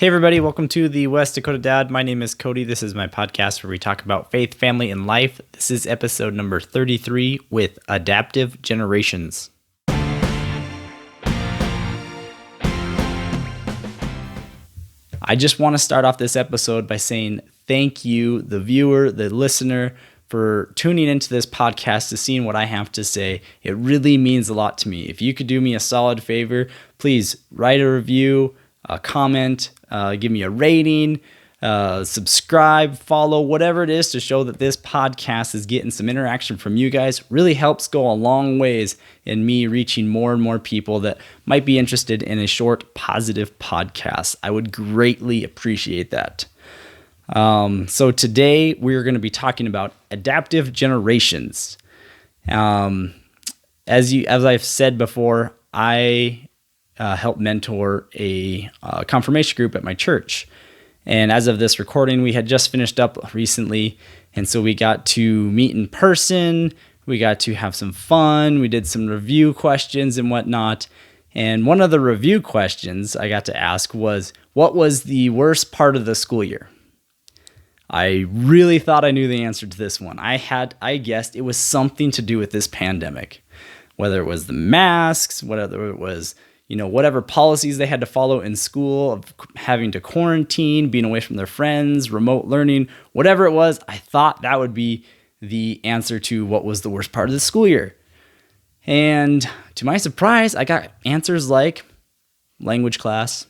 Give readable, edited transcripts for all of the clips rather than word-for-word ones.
Hey everybody, welcome to the West Dakota Dad. My name is Cody. This is my podcast where we talk about faith, family, and life. This is episode number 33 with Adaptive Generations. I just want to start off this episode by saying thank you, the viewer, the listener, for tuning into this podcast to seeing what I have to say. It really means a lot to me. If you could do me a solid favor, please write a review, a comment, give me a rating, subscribe, follow, whatever it is to show that this podcast is getting some interaction from you guys. Really helps go a long ways in me reaching more and more people that might be interested in a short, positive podcast. I would greatly appreciate that. So today we're going to be talking about adaptive generations. As I've said before, I help mentor a confirmation group at my church. And as of this recording, we had just finished up recently. And so we got to meet in person. We got to have some fun. We did some review questions and whatnot. And one of the review questions I got to ask was, what was the worst part of the school year? I really thought I knew the answer to this one. I guessed it was something to do with this pandemic, whether it was the masks, whether it was whatever policies they had to follow in school, of having to quarantine, being away from their friends, remote learning, whatever it was, I thought that would be the answer to what was the worst part of the school year. And to my surprise, I got answers like language class,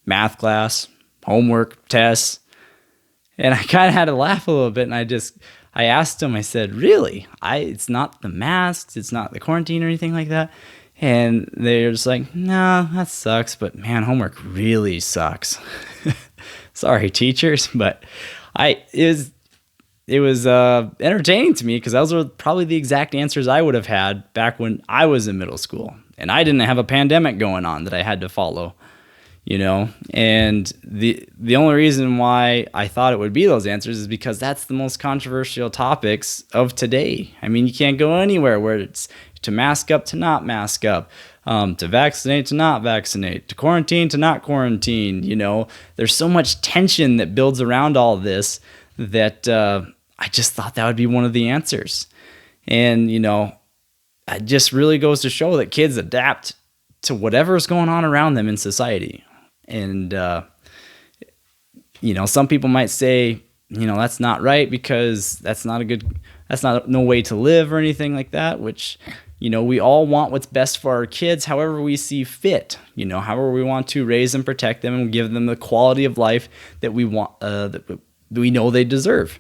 math class, homework, tests. And I kind of had to laugh a little bit. And I asked them, I said, really? It's not the masks, it's not the quarantine or anything like that. And they're just like, no, that sucks, but man, homework really sucks. Sorry, teachers, but it was entertaining to me because those were probably the exact answers I would have had back when I was in middle school, and I didn't have a pandemic going on that I had to follow, And the only reason why I thought it would be those answers is because that's the most controversial topics of today. I mean, you can't go anywhere where it's to mask up to not mask up, to vaccinate to not vaccinate, to quarantine to not quarantine. There's so much tension that builds around all this that I just thought that would be one of the answers. And, it just really goes to show that kids adapt to whatever's going on around them in society. And, some people might say, that's not right because that's not no way to live or anything like that, which, we all want what's best for our kids, however we see fit, however we want to raise and protect them and give them the quality of life that we want, that we know they deserve.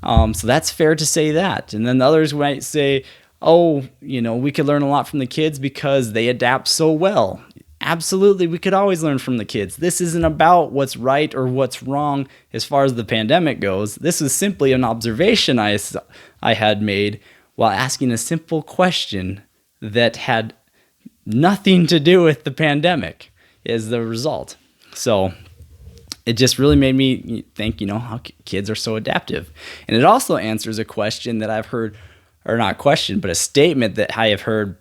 So that's fair to say that. And then others might say, we could learn a lot from the kids because they adapt so well. Absolutely, we could always learn from the kids. This isn't about what's right or what's wrong as far as the pandemic goes. This is simply an observation I had made while asking a simple question that had nothing to do with the pandemic as the result. So it just really made me think, how kids are so adaptive. And it also answers a question that I've heard, or not a question, but a statement that I have heard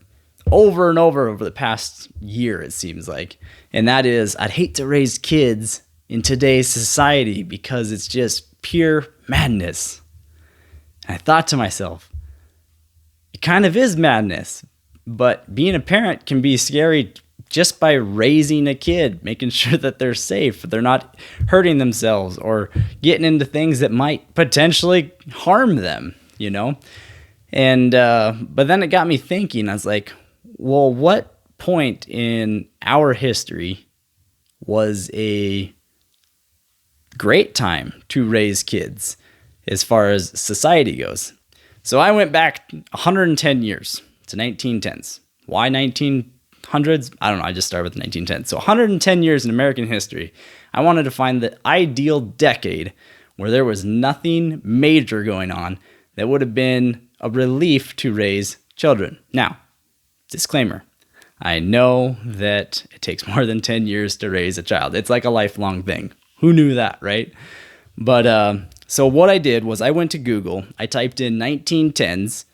over and over the past year, it seems like. And that is, I'd hate to raise kids in today's society because it's just pure madness. And I thought to myself, it kind of is madness, but being a parent can be scary just by raising a kid, making sure that they're safe, they're not hurting themselves or getting into things that might potentially harm them, And, but then it got me thinking, I was like, well, what point in our history was a great time to raise kids as far as society goes? So I went back 110 years to 1910s. Why 1900s? I don't know. I just started with the 1910s. So 110 years in American history. I wanted to find the ideal decade where there was nothing major going on that would have been a relief to raise children. Now, disclaimer, I know that it takes more than 10 years to raise a child. It's like a lifelong thing. Who knew that, right? But so what I did was I went to Google, I typed in 1910s,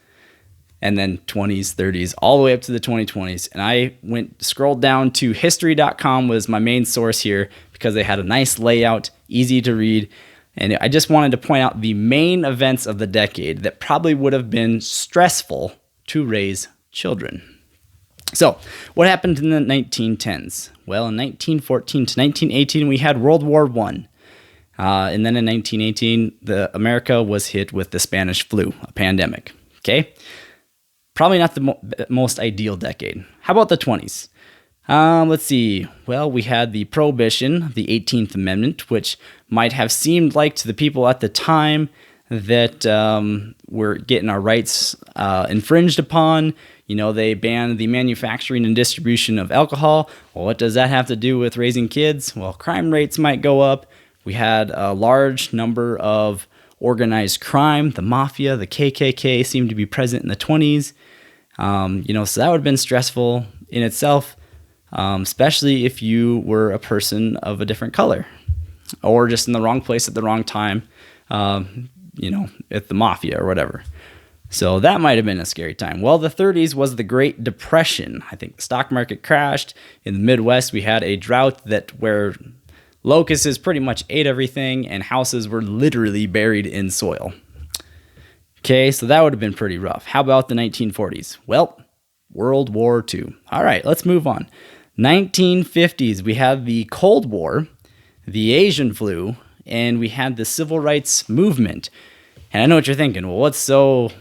and then 20s, 30s, all the way up to the 2020s. And I scrolled down to history.com was my main source here because they had a nice layout, easy to read. And I just wanted to point out the main events of the decade that probably would have been stressful to raise children. So, what happened in the 1910s? Well, in 1914 to 1918, we had World War I. And then in 1918, America was hit with the Spanish flu, a pandemic. Okay? Probably not the most ideal decade. How about the 20s? Let's see. Well, we had the Prohibition, the 18th Amendment, which might have seemed like to the people at the time that we're getting our rights infringed upon. They banned the manufacturing and distribution of alcohol. Well, what does that have to do with raising kids? Well, crime rates might go up. We had a large number of organized crime. The mafia, the KKK seemed to be present in the 20s. So that would have been stressful in itself, especially if you were a person of a different color or just in the wrong place at the wrong time, at the mafia or whatever. So that might have been a scary time. Well, the 30s was the Great Depression. I think the stock market crashed. In the Midwest, we had a drought where locusts pretty much ate everything and houses were literally buried in soil. Okay, so that would have been pretty rough. How about the 1940s? Well, World War II. All right, let's move on. 1950s, we had the Cold War, the Asian flu, and we had the Civil Rights Movement. And I know what you're thinking. Well, what's so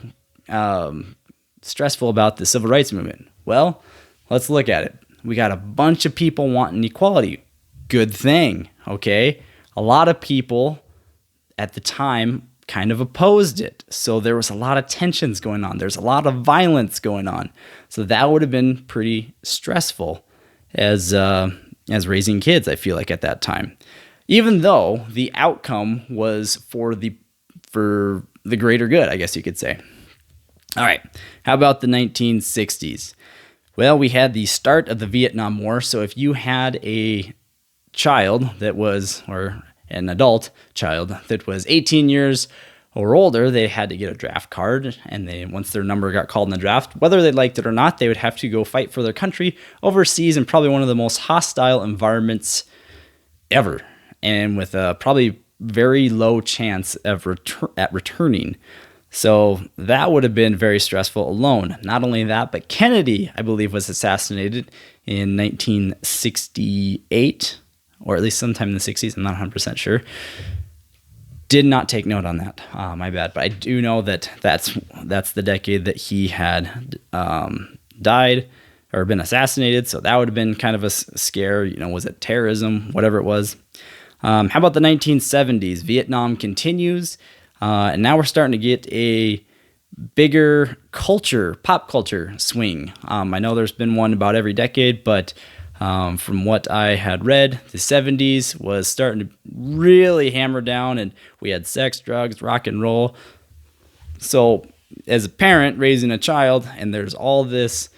stressful about the Civil Rights Movement? Well, let's look at it. We got a bunch of people wanting equality. Good thing, okay? A lot of people at the time kind of opposed it. So there was a lot of tensions going on. There's a lot of violence going on. So that would have been pretty stressful as raising kids, I feel like, at that time. Even though the outcome was for the greater good, I guess you could say. All right, how about the 1960s? Well, we had the start of the Vietnam War. So if you had a child that was, or an adult child that was 18 years or older, they had to get a draft card. And once their number got called in the draft, whether they liked it or not, they would have to go fight for their country overseas in probably one of the most hostile environments ever. And with a probably very low chance of returning. So that would have been very stressful alone. Not only that, but Kennedy, I believe, was assassinated in 1968, or at least sometime in the 60s. I'm not 100% sure. Did not take note on that. My bad. But I do know that's the decade that he had died or been assassinated. So that would have been kind of a scare. Was it terrorism? Whatever it was. How about the 1970s? Vietnam continues. And now we're starting to get a bigger pop culture swing. I know there's been one about every decade, but from what I had read, the 70s was starting to really hammer down, and we had sex, drugs, rock and roll. So as a parent raising a child, and there's all this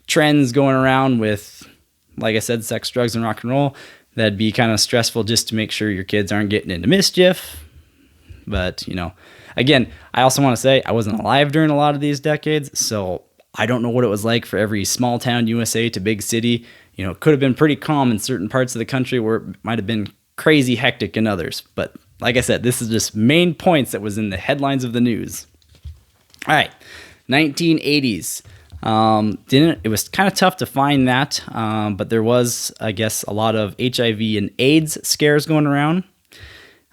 trends going around with, like I said, sex, drugs, and rock and roll, that'd be kind of stressful just to make sure your kids aren't getting into mischief. But, again, I also want to say I wasn't alive during a lot of these decades, so I don't know what it was like for every small town USA to big city. It could have been pretty calm in certain parts of the country where it might have been crazy hectic in others. But like I said, this is just main points that was in the headlines of the news. All right, 1980s. It was kind of tough to find that, but there was, I guess, a lot of HIV and AIDS scares going around.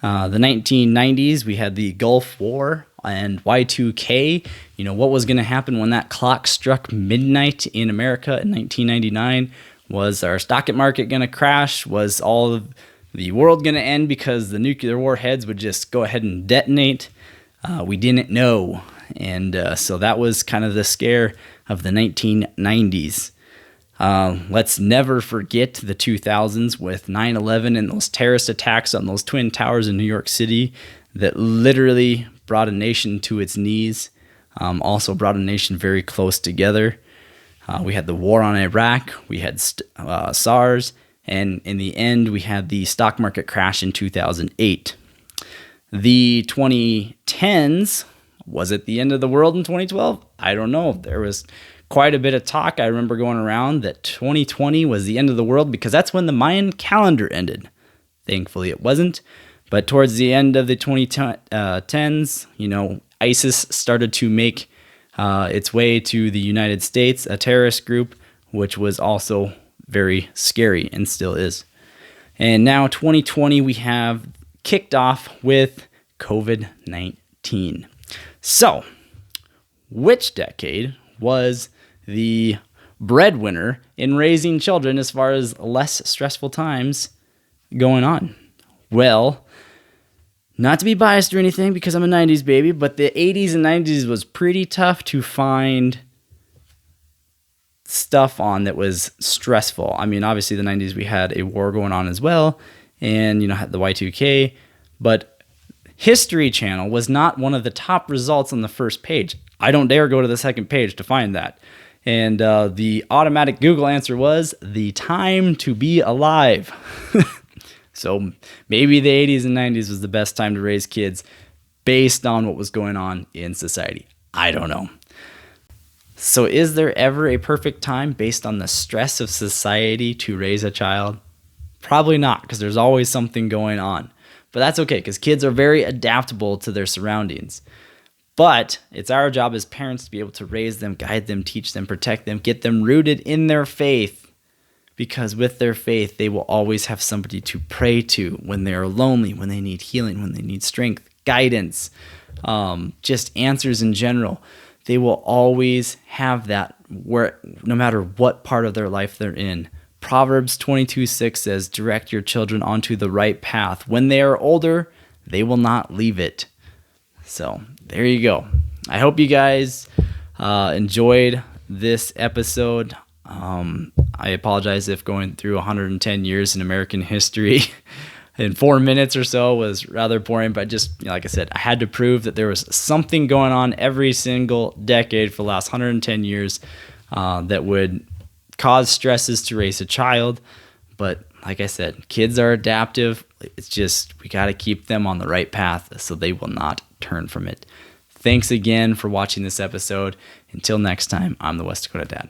The 1990s, we had the Gulf War and Y2K. What was going to happen when that clock struck midnight in America in 1999? Was our stock market going to crash? Was all of the world going to end because the nuclear warheads would just go ahead and detonate? We didn't know. And so that was kind of the scare of the 1990s. Let's never forget the 2000s with 9/11 and those terrorist attacks on those Twin Towers in New York City that literally brought a nation to its knees, also brought a nation very close together. We had the war on Iraq, we had SARS, and in the end, we had the stock market crash in 2008. The 2010s, was it the end of the world in 2012? I don't know. There was quite a bit of talk. I remember going around that 2020 was the end of the world because that's when the Mayan calendar ended. Thankfully, it wasn't. But towards the end of the 2010s, ISIS started to make its way to the United States, a terrorist group, which was also very scary and still is. And now 2020, we have kicked off with COVID-19. So, which decade was the breadwinner in raising children as far as less stressful times going on? Well, not to be biased or anything because I'm a 90s baby, but the 80s and 90s was pretty tough to find stuff on that was stressful. I mean, obviously the 90s we had a war going on as well, and had the Y2K, but History Channel was not one of the top results on the first page. I don't dare go to the second page to find that. And the automatic Google answer was the time to be alive. So maybe the 80s and 90s was the best time to raise kids based on what was going on in society. I don't know. So is there ever a perfect time based on the stress of society to raise a child? Probably not, because there's always something going on. But that's okay, because kids are very adaptable to their surroundings. But it's our job as parents to be able to raise them, guide them, teach them, protect them, get them rooted in their faith. Because with their faith, they will always have somebody to pray to when they are lonely, when they need healing, when they need strength, guidance, just answers in general. They will always have that no matter what part of their life they're in. Proverbs 22:6 says, direct your children onto the right path. When they are older, they will not leave it. So there you go. I hope you guys enjoyed this episode. I apologize if going through 110 years in American history in 4 minutes or so was rather boring, but just like I said, I had to prove that there was something going on every single decade for the last 110 years that would cause stresses to raise a child. But like I said, kids are adaptive. It's just we got to keep them on the right path so they will not turn from it. Thanks again for watching this episode. Until next time, I'm the West Dakota Dad.